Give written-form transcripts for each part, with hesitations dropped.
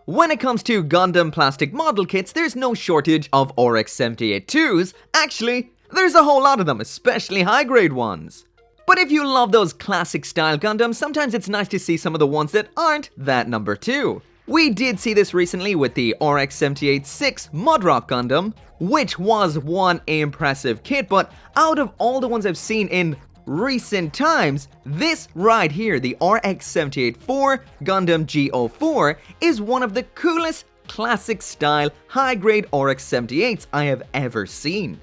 when it comes to Gundam plastic model kits, there's no shortage of RX-78-2s. Actually, there's a whole lot of them, especially high-grade ones. But if you love those classic-style Gundams, sometimes it's nice to see some of the ones that aren't that number 2. We did see this recently with the RX-78-6 Mudrock Gundam, which was one impressive kit, but out of all the ones I've seen in recent times, this right here, the RX-78-4 Gundam G04, is one of the coolest classic-style high-grade RX-78s I have ever seen.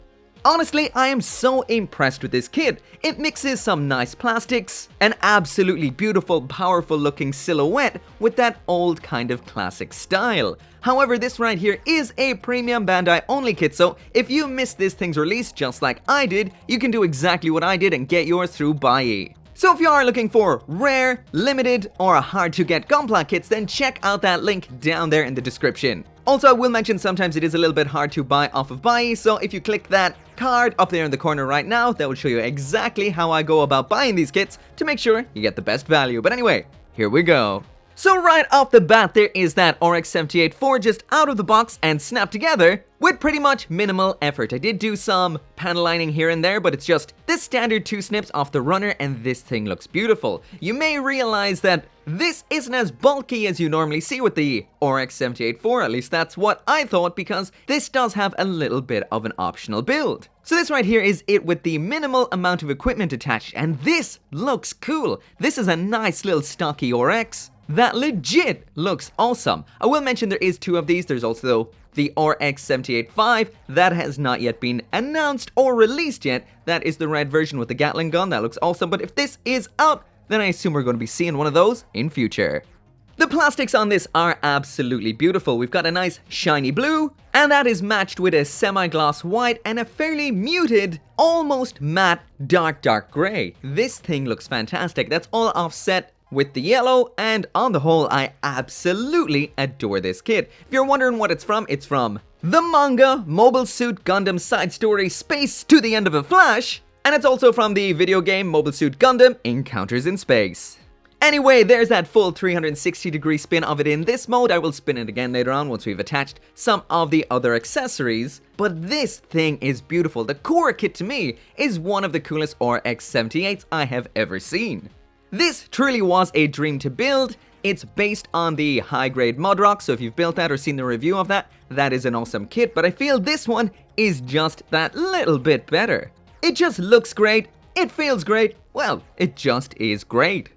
Honestly, I am so impressed with this kit. It mixes some nice plastics, an absolutely beautiful, powerful looking silhouette with that old kind of classic style. However, this right here is a premium Bandai only kit, so if you missed this thing's release just like I did, you can do exactly what I did and get yours through Buyee. So if you are looking for rare, limited, or hard to get GUNPLA kits, then check out that link down there in the description. Also, I will mention sometimes it is a little bit hard to buy off of Buyee, so if you click that card up there in the corner right now, that will show you exactly how I go about buying these kits to make sure you get the best value. But anyway, here we go. So right off the bat, there is that RX-78-4 just out of the box and snapped together with pretty much minimal effort. I did do some panel lining here and there, but it's just this standard 2 snips off the runner and this thing looks beautiful. You may realize that this isn't as bulky as you normally see with the RX-78-4, at least that's what I thought, because this does have a little bit of an optional build. So this right here is it with the minimal amount of equipment attached, and this looks cool. This is a nice little stocky RX that legit looks awesome. I will mention there is 2 of these. There's also the RX-78-5 that has not yet been announced or released yet. That is the red version with the Gatling gun. That looks awesome, but if this is out, then I assume we're going to be seeing one of those in future. The plastics on this are absolutely beautiful. We've got a nice shiny blue, and that is matched with a semi-gloss white and a fairly muted, almost matte, dark gray. This thing looks fantastic. That's all offset with the yellow, and on the whole, I absolutely adore this kit. If you're wondering what it's from the manga Mobile Suit Gundam side story Space to the End of a Flash, and it's also from the video game Mobile Suit Gundam Encounters in Space. Anyway, there's that full 360-degree spin of it in this mode. I will spin it again later on once we've attached some of the other accessories. But this thing is beautiful. The core kit to me is one of the coolest RX-78s I have ever seen. This truly was a dream to build. It's based on the high-grade Mudrock, so if you've built that or seen the review of that, that is an awesome kit, but I feel this one is just that little bit better. It just looks great, it feels great, well, it just is great.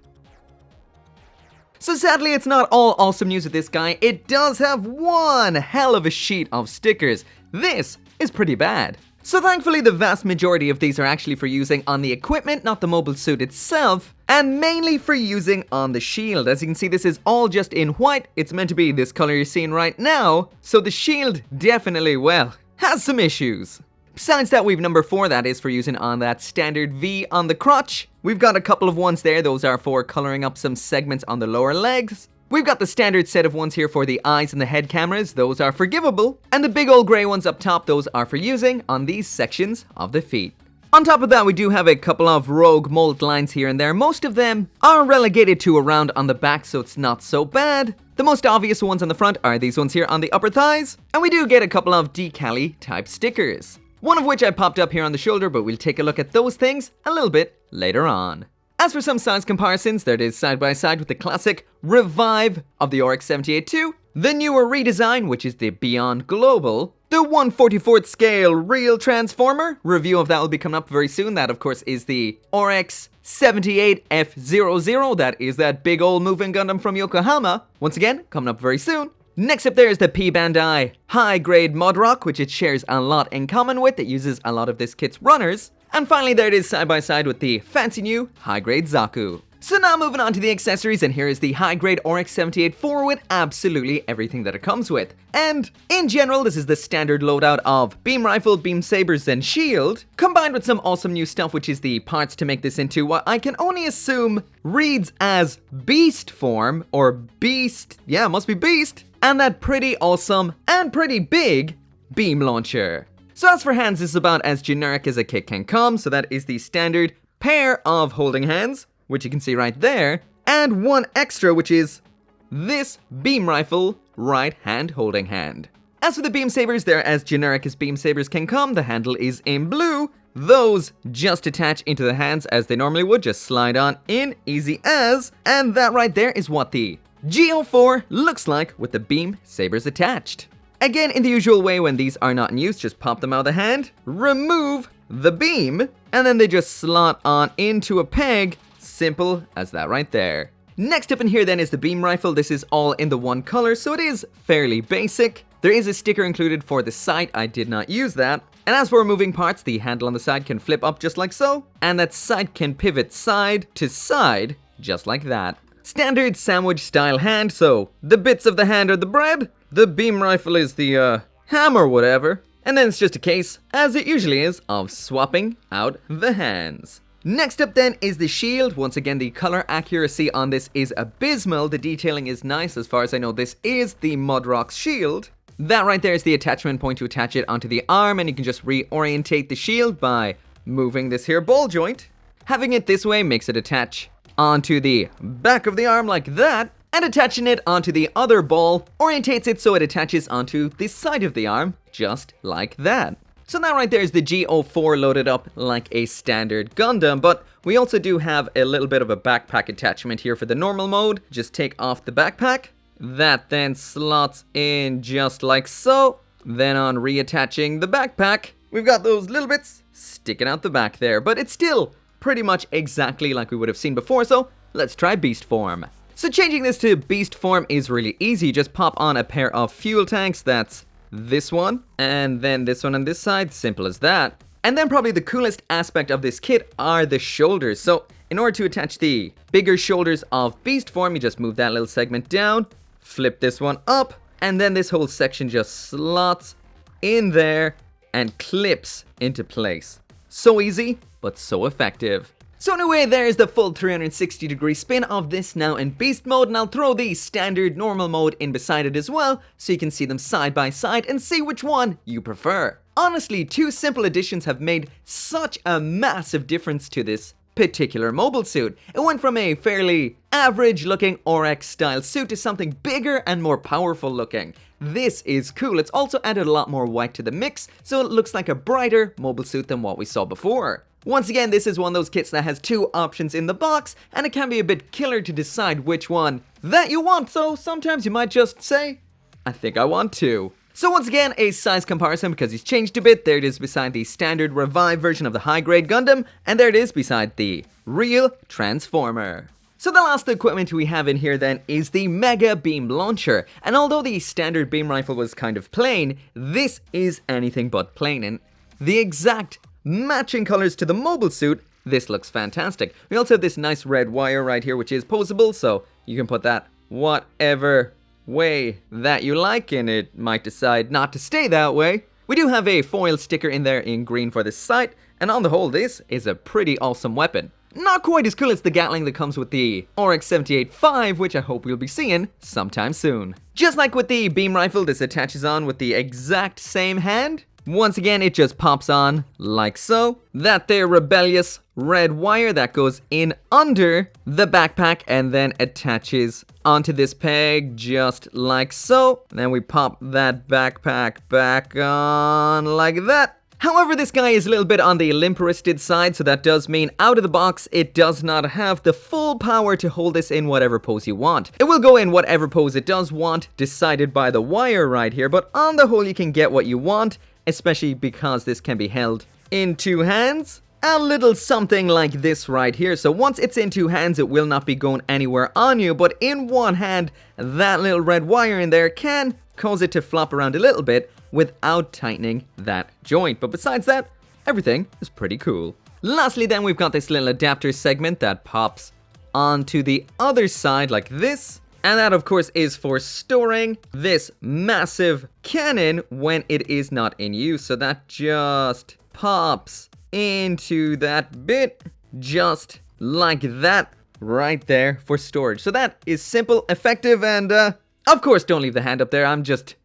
So sadly, it's not all awesome news with this guy. It does have one hell of a sheet of stickers. This is pretty bad. So thankfully, the vast majority of these are actually for using on the equipment, not the mobile suit itself, and mainly for using on the shield. As you can see, this is all just in white. It's meant to be this color you're seeing right now, so the shield definitely, well, has some issues. Besides that, we've number 4, that is for using on that standard V on the crotch. We've got a couple of ones there, those are for coloring up some segments on the lower legs. We've got the standard set of ones here for the eyes and the head cameras, those are forgivable. And the big old grey ones up top, those are for using on these sections of the feet. On top of that, we do have a couple of rogue mold lines here and there. Most of them are relegated to around on the back, so it's not so bad. The most obvious ones on the front are these ones here on the upper thighs. And we do get a couple of decal-y type stickers. One of which I popped up here on the shoulder, but we'll take a look at those things a little bit later on. As for some size comparisons, there it is side by side with the classic Revive of the RX-78-2, the newer redesign, which is the Beyond Global, the 1/44th scale Real Transformer, review of that will be coming up very soon. That, of course, is the RX-78-F00, that is that big old moving Gundam from Yokohama. Once again, coming up very soon. Next up there is the p-bandai high-grade Mudrock, which it shares a lot in common with. It uses a lot of this kit's runners. And finally, there it is side by side with the fancy new high-grade Zaku. So now moving on to the accessories, and here is the high-grade RX-78-4 with absolutely everything that it comes with. And in general, this is the standard loadout of beam rifle, beam sabers, and shield, combined with some awesome new stuff, which is the parts to make this into what I can only assume reads as beast form, or beast, yeah, must be beast, and that pretty awesome and pretty big beam launcher. So as for hands, this is about as generic as a kit can come, so that is the standard pair of holding hands, which you can see right there, and one extra, which is this beam rifle right hand holding hand. As for the beam sabers, they're as generic as beam sabers can come. The handle is in blue. Those just attach into the hands as they normally would, just slide on in, easy as. And that right there is what the G04 looks like with the beam sabers attached. Again, in the usual way, when these are not in use, just pop them out of the hand, remove the beam, and then they just slot on into a peg. Simple as that right there. Next up in here then is the beam rifle. This is all in the one color, so it is fairly basic. There is a sticker included for the sight. I did not use that. And as for moving parts, the handle on the side can flip up just like so, and that sight can pivot side to side just like that. Standard sandwich style hand, so the bits of the hand are the bread, the beam rifle is the ham or whatever, and then it's just a case, as it usually is, of swapping out the hands. Next up then is the shield. Once again, the color accuracy on this is abysmal. The detailing is nice. As far as I know, this is the Mudrock's shield. That right there is the attachment point to attach it onto the arm, and you can just reorientate the shield by moving this here ball joint. Having it this way makes it attach onto the back of the arm like that, and attaching it onto the other ball orientates it so it attaches onto the side of the arm, just like that. So that right there is the G04 loaded up like a standard Gundam, but we also do have a little bit of a backpack attachment here for the normal mode. Just take off the backpack. That then slots in just like so. Then on reattaching the backpack, we've got those little bits sticking out the back there, but it's still pretty much exactly like we would have seen before, so let's try beast form. So changing this to beast form is really easy. Just pop on a pair of fuel tanks. That's this one, and then this one on this side, simple as that. And then probably the coolest aspect of this kit are the shoulders. So in order to attach the bigger shoulders of beast form, you just move that little segment down, flip this one up, and then this whole section just slots in there and clips into place. So easy, but so effective. So anyway, there's the full 360-degree spin of this now in beast mode, and I'll throw the standard normal mode in beside it as well, so you can see them side by side and see which one you prefer. Honestly, two simple additions have made such a massive difference to this particular mobile suit. It went from a fairly average looking RX style suit to something bigger and more powerful looking. This is cool. It's also added a lot more white to the mix, so it looks like a brighter mobile suit than what we saw before. Once again, this is one of those kits that has two options in the box, and it can be a bit killer to decide which one that you want, so sometimes you might just say, I think I want two. So once again, a size comparison because he's changed a bit. There it is beside the standard revived version of the high-grade Gundam, and there it is beside the real Transformer. So the last equipment we have in here then is the Mega Beam Launcher, and although the standard beam rifle was kind of plain, this is anything but plain, and the exact matching colors to the mobile suit, this looks fantastic. We also have this nice red wire right here which is posable, so you can put that whatever way that you like, and it might decide not to stay that way. We do have a foil sticker in there in green for the sight, and on the whole this is a pretty awesome weapon. Not quite as cool as the Gatling that comes with the RX-78-5, which I hope we'll be seeing sometime soon. Just like with the beam rifle, this attaches on with the exact same hand. Once again, it just pops on like so. That there rebellious red wire that goes in under the backpack and then attaches onto this peg just like so. Then we pop that backpack back on like that. However, this guy is a little bit on the limp-wristed side, so that does mean out of the box, it does not have the full power to hold this in whatever pose you want. It will go in whatever pose it does want, decided by the wire right here, but on the whole, you can get what you want, especially because this can be held in two hands. A little something like this right here. So once it's in two hands, it will not be going anywhere on you, but in one hand, that little red wire in there can cause it to flop around a little bit without tightening that joint. But besides that, everything is pretty cool. Lastly then, we've got this little adapter segment that pops onto the other side like this. And that of course is for storing this massive cannon when it is not in use. So that just pops into that bit just like that right there for storage. So that is simple, effective, and of course don't leave the hand up there. I'm just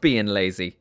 being lazy.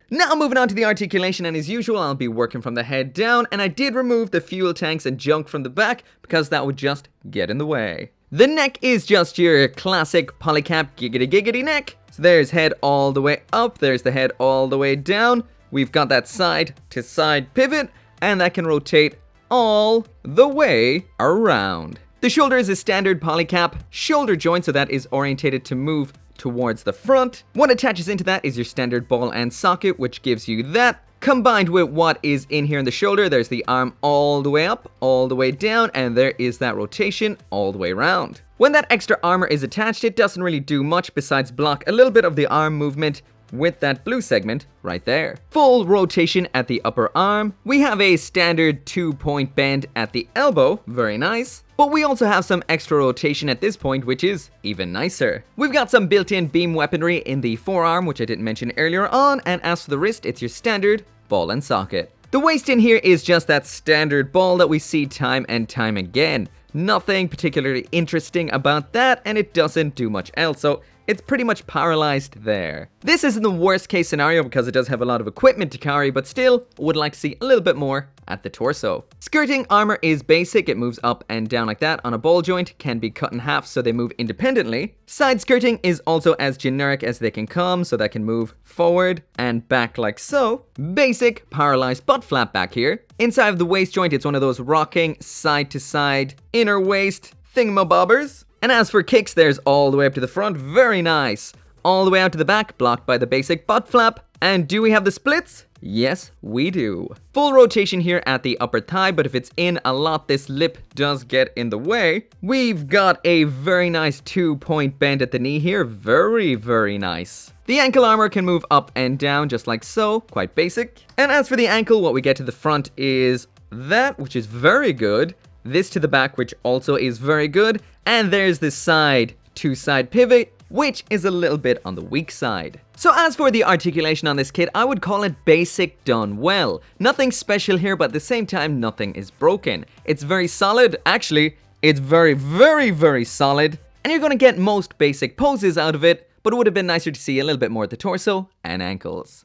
Now moving on to the articulation, and as usual I'll be working from the head down, and I did remove the fuel tanks and junk from the back because that would just get in the way. The neck is just your classic polycap giggity giggity neck. So there's head all the way up, there's the head all the way down. We've got that side to side pivot, and that can rotate all the way around. The shoulder is a standard polycap shoulder joint, so that is orientated to move towards the front. What attaches into that is your standard ball and socket, which gives you that. Combined with what is in here in the shoulder, there's the arm all the way up, all the way down, and there is that rotation all the way around. When that extra armor is attached, it doesn't really do much besides block a little bit of the arm movement with that blue segment right there. Full rotation at the upper arm. We have a standard 2-point bend at the elbow, very nice. But we also have some extra rotation at this point, which is even nicer. We've got some built-in beam weaponry in the forearm, which I didn't mention earlier on, and as for the wrist, it's your standard ball and socket. The waist in here is just that standard ball that we see time and time again. Nothing particularly interesting about that, and it doesn't do much else, so it's pretty much paralyzed there. This isn't the worst case scenario because it does have a lot of equipment to carry, but still would like to see a little bit more at the torso. Skirting armor is basic, it moves up and down like that on a ball joint, can be cut in half so they move independently. Side skirting is also as generic as they can come, so that can move forward and back like so. Basic paralyzed butt flap back here. Inside of the waist joint, it's one of those rocking side to side inner waist thingamabobbers. And as for kicks, there's all the way up to the front, very nice. All the way out to the back, blocked by the basic butt flap. And do we have the splits? Yes, we do. Full rotation here at the upper thigh, but if it's in a lot, this lip does get in the way. We've got a very nice 2-point bend at the knee here, very, very nice. The ankle armor can move up and down just like so, quite basic. And as for the ankle, what we get to the front is that, which is very good. This to the back, which also is very good. And there's this side to side pivot, which is a little bit on the weak side. So as for the articulation on this kit, I would call it basic done well. Nothing special here, but at the same time, nothing is broken. It's very solid. Actually, it's very, very, very solid. And you're gonna get most basic poses out of it, but it would have been nicer to see a little bit more at the torso and ankles.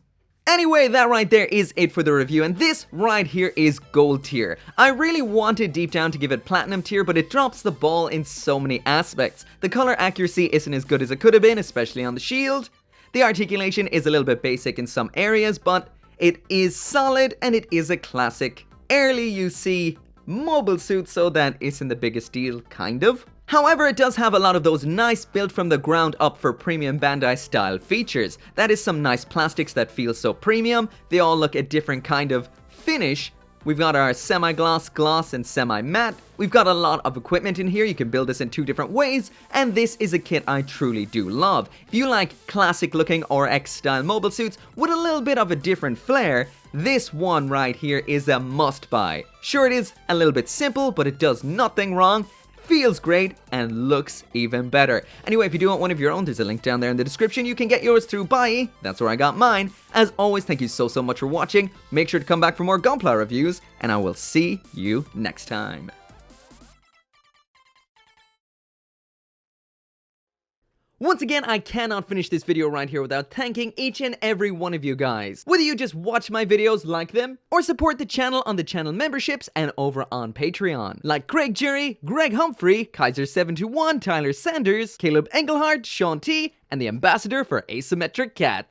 Anyway, that right there is it for the review, and this right here is gold tier. I really wanted deep down to give it platinum tier, but it drops the ball in so many aspects. The color accuracy isn't as good as it could have been, especially on the shield. The articulation is a little bit basic in some areas, but it is solid and it is a classic. Early you see mobile suit, so that isn't the biggest deal, kind of. However, it does have a lot of those nice built from the ground up for premium Bandai style features. That is some nice plastics that feel so premium. They all look a different kind of finish. We've got our semi-gloss, gloss, and semi-matte. We've got a lot of equipment in here. You can build this in 2 different ways, and this is a kit I truly do love. If you like classic looking RX style mobile suits with a little bit of a different flair, this one right here is a must buy. Sure, it is a little bit simple, but it does nothing wrong. Feels great and looks even better. Anyway, if you do want one of your own, there's a link down there in the description. You can get yours through Buy. That's where I got mine. As always, thank you so much for watching. Make sure to come back for more GUNPLA reviews, and I will see you next time. Once again, I cannot finish this video right here without thanking each and every one of you guys. Whether you just watch my videos, like them, or support the channel on the channel memberships and over on Patreon. Like Craig Jerry, Greg Humphrey, Kaiser721, Tyler Sanders, Caleb Engelhardt, Sean T, and the ambassador for asymmetric cats.